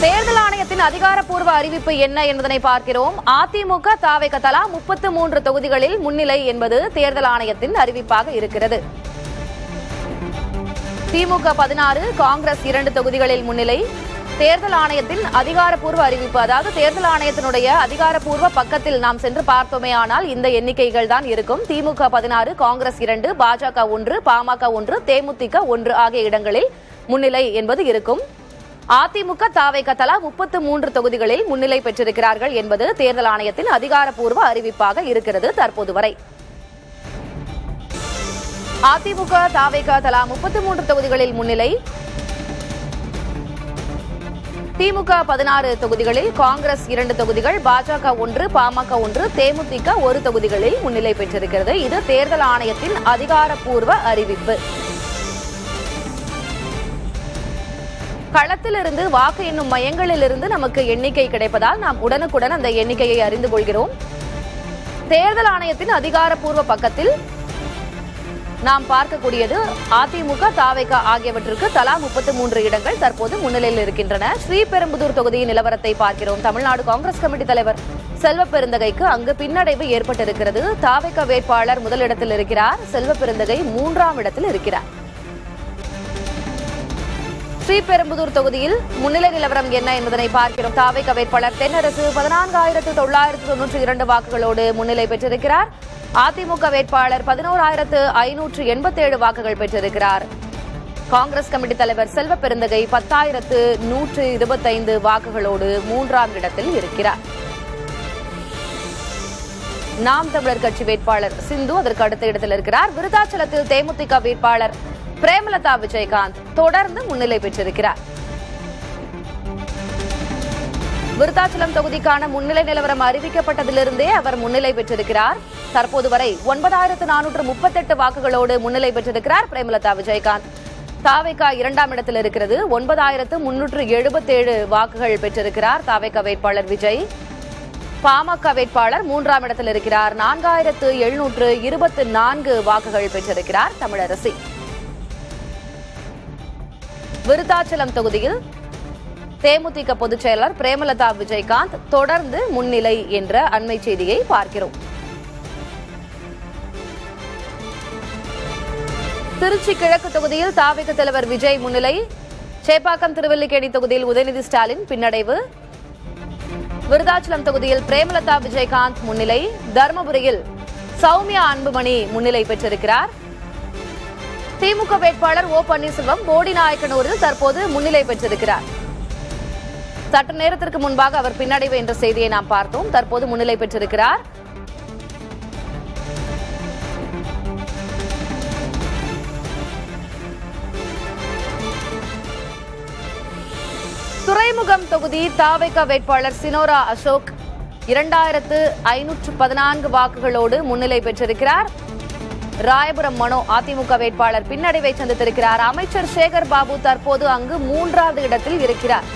தேர்தல் ஆணையத்தின் அதிகாரப்பூர்வ அறிவிப்பு என்ன என்பதனை பார்க்கிறோம். அதிமுக தாவேக தலா 33 தொகுதிகளில் முன்னிலை என்பது தேர்தல் ஆணையத்தின் அறிவிப்பாக இருக்கிறது. திமுக 16, காங்கிரஸ் 2 தொகுதிகளில் முன்னிலை. தேர்தல் ஆணையத்தின் அதிகாரப்பூர்வ அறிவிப்பு, அதாவது தேர்தல் ஆணையத்தினுடைய அதிகாரப்பூர்வ பக்கத்தில் நாம் சென்று பார்த்தோமே ஆனால் இந்த எண்ணிக்கைகள் தான் இருக்கும். திமுக 16, காங்கிரஸ் 2, பாஜக 1, பாமக 1, தேமுதிக 1 ஆகிய இடங்களில் முன்னிலை என்பது இருக்கும். அதிமுக தாவேக தலா 33 தொகுதிகளில் முன்னிலை பெற்றிருக்கிறார்கள் என்பது தேர்தல் ஆணையத்தின் அதிகாரப்பூர்வ அறிவிப்பாக இருக்கிறது. தற்போது வரை அதிமுக தாவேக தலா 33 தொகுதிகளில் முன்னிலை. திமுக 16 தொகுதிகளில், காங்கிரஸ் 2 தொகுதிகள், பாஜக 1, பாமக 1, தேமுதிக 1 தொகுதிகளில் முன்னிலை பெற்றிருக்கிறது. இது தேர்தல் ஆணையத்தின் அதிகாரப்பூர்வ அறிவிப்பு. களத்திலிருந்து, வாக்கு எண்ணும் மையங்களிலிருந்து நமக்கு எண்ணிக்கை கிடைப்பதால் நாம் உடனுக்குடன் அந்த எண்ணிக்கையை அறிந்து கொள்கிறோம். தேர்தல் ஆணையத்தின் அதிகாரப்பூர்வ பக்கத்தில் நாம் பார்க்கக்கூடியது அதிமுக தாவேக ஆகியவற்றுக்கு தலா 33 இடங்கள் தற்போது முன்னிலையில் இருக்கின்றன. ஸ்ரீபெரும்புதூர் தொகுதியின் நிலவரத்தை பார்க்கிறோம். தமிழ்நாடு காங்கிரஸ் கமிட்டி தலைவர் செல்வ பெருந்தகைக்கு அங்கு பின்னடைவு ஏற்பட்டிருக்கிறது. தாவேக வேட்பாளர் முதலிடத்தில் இருக்கிறார், செல்வ பெருந்தகை 3ஆம் இடத்தில் இருக்கிறார். ஸ்ரீபெரும்புதூர் தொகுதியில் முன்னிலை நிலவரம் என்ன என்பதனை பார்க்கிறோம். தாவேக வேட்பாளர் தென்னரசு 14,992 வாக்குகளோடு முன்னிலை பெற்றிருக்கிறார். அதிமுக வேட்பாளர் 11,587 வாக்குகள் பெற்றிருக்கிறார். காங்கிரஸ் கமிட்டி தலைவர் செல்வ பெருந்தகை 10,125 வாக்குகளோடு 3ஆம் இடத்தில் இருக்கிறார். நாம் தமிழர் கட்சி வேட்பாளர் சிந்து அதற்கு அடுத்த இடத்தில் இருக்கிறார். விருதாச்சலத்தில் தேமுதிக வேட்பாளர் பிரேமலதா விஜயகாந்த் தொடர்ந்து முன்னிலை பெற்றிருக்கிறார். விருதாச்சலம் தொகுதிக்கான முன்னிலை நிலவரம் அறிவிக்கப்பட்டதிலிருந்தே அவர் முன்னிலை பெற்றிருக்கிறார். தற்போது வரை 9,438 வாக்குகளோடு முன்னிலை பெற்றிருக்கிறார் பிரேமலதா விஜயகாந்த். தாவேக 2ஆம் இடத்தில் இருக்கிறது. 9,377 வாக்குகள் பெற்றிருக்கிறார் தாவேக வேட்பாளர் விஜய். பாமக வேட்பாளர் 3ஆம் இடத்தில் இருக்கிறார். 4,724 வாக்குகள் பெற்றிருக்கிறார் தமிழரசி. விருத்தாச்சலம் தொகுதியில் தேமுதிக பொதுச் செயலர் பிரேமலதா விஜயகாந்த் தொடர்ந்து முன்னிலை என்ற அண்மை செய்தியை பார்க்கிறோம். திருச்சி கிழக்கு தொகுதியில் தாவேக தலைவர் விஜய் முன்னிலை. சேப்பாக்கம் திருவல்லிக்கேணி தொகுதியில் உதயநிதி ஸ்டாலின் பின்னடைவு. விருதாச்சலம் தொகுதியில் பிரேமலதா விஜயகாந்த் முன்னிலை. தருமபுரியில் சௌமியா அன்புமணி முன்னிலை பெற்றிருக்கிறார். திமுக வேட்பாளர் ஓ பன்னீர்செல்வம் போடிநாயக்கனூரில் தற்போது முன்னிலை பெற்றிருக்கிறார். சற்று நேரத்திற்கு முன்பாக அவர் பின்னடைவு என்ற செய்தியை நாம் பார்த்தோம். தற்போது முன்னிலை பெற்றிருக்கிறார். துறைமுகம் தொகுதி தாவேக வேட்பாளர் சினோரா அசோக் 2,514 வாக்குகளோடு முன்னிலை பெற்றிருக்கிறார். ராயபுரம் மனோ அதிமுக வேட்பாளர் பின்னடைவை சந்தித்திருக்கிறார். அமைச்சர் சேகர் பாபு தற்போது அங்கு 3ஆவது இடத்தில் இருக்கிறார்.